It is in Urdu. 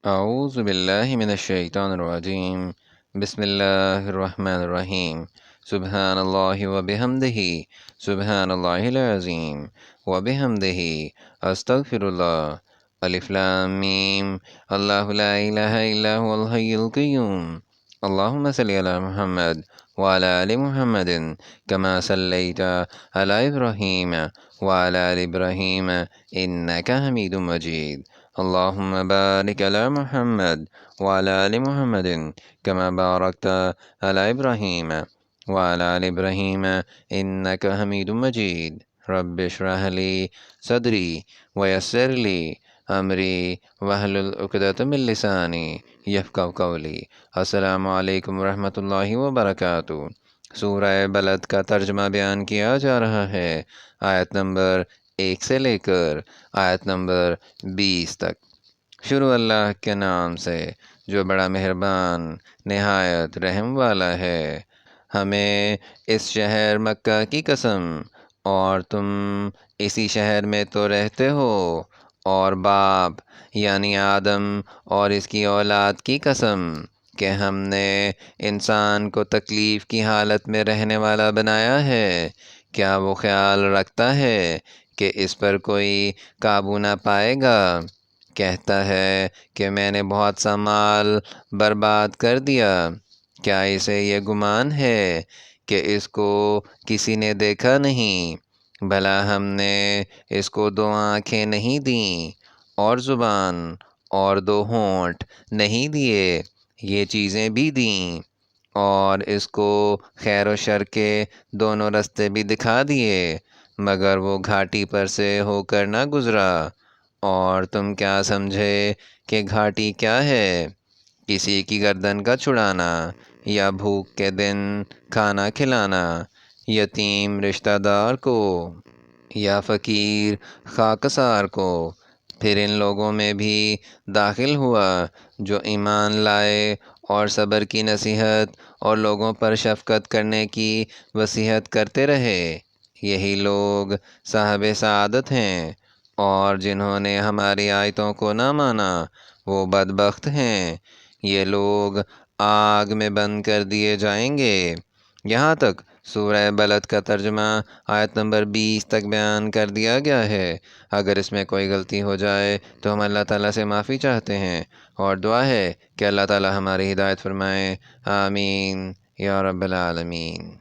اعوذ باللہ من الشیطان الرجیم بسم اللہ الرحمن الرحیم سبحان اللہ وبحمدہ سبحان اللہ العظیم وبحمدہ استغفر اللہ الف لام میم اللہ لا الہ الا هو الحی القیوم اللہم صلی علی محمد وعلی آل محمد کما صلیت علی ابراہیم وعلی آل ابراہیم انکا حمید مجید اللہم بارک علی محمد وعلی آل محمد کما بارکت علی ابراہیم وعلی آل ابراہیم انکا حمید مجید رب اشرح لی صدری ویسر لی امری واحلل عقدۃ من لسانی یفقہوا قولی۔ السلام علیکم ورحمۃ اللہ وبرکاتہ۔ سورہ بلد کا ترجمہ بیان کیا جا رہا ہے، آیت نمبر 1 سے لے کر آیت نمبر 20 تک۔ شروع اللہ کے نام سے جو بڑا مہربان نہایت رحم والا ہے۔ ہمیں اس شہر مکہ کی قسم، اور تم اسی شہر میں تو رہتے ہو، اور باپ یعنی آدم اور اس کی اولاد کی قسم کہ ہم نے انسان کو تکلیف کی حالت میں رہنے والا بنایا ہے۔ کیا وہ خیال رکھتا ہے کہ اس پر کوئی قابو نہ پائے گا؟ کہتا ہے کہ میں نے بہت سا مال برباد کر دیا۔ کیا اسے یہ گمان ہے کہ اس کو کسی نے دیکھا نہیں؟ بھلا ہم نے اس کو 2 آنکھیں نہیں دیں، اور زبان اور 2 ہونٹ نہیں دیے؟ یہ چیزیں بھی دیں، اور اس کو خیر و شر کے دونوں رستے بھی دکھا دیے، مگر وہ گھاٹی پر سے ہو کر نہ گزرا۔ اور تم کیا سمجھے کہ گھاٹی کیا ہے؟ کسی کی گردن کا چھڑانا، یا بھوک کے دن کھانا کھلانا، یتیم رشتہ دار کو، یا فقیر خاکسار کو۔ پھر ان لوگوں میں بھی داخل ہوا جو ایمان لائے اور صبر کی نصیحت اور لوگوں پر شفقت کرنے کی وصیت کرتے رہے۔ یہی لوگ صاحب سعادت ہیں، اور جنہوں نے ہماری آیتوں کو نہ مانا وہ بدبخت ہیں۔ یہ لوگ آگ میں بند کر دیے جائیں گے۔ یہاں تک سورہ بلد کا ترجمہ آیت نمبر 20 تک بیان کر دیا گیا ہے۔ اگر اس میں کوئی غلطی ہو جائے تو ہم اللہ تعالیٰ سے معافی چاہتے ہیں، اور دعا ہے کہ اللہ تعالیٰ ہماری ہدایت فرمائے۔ آمین یا رب العالمین۔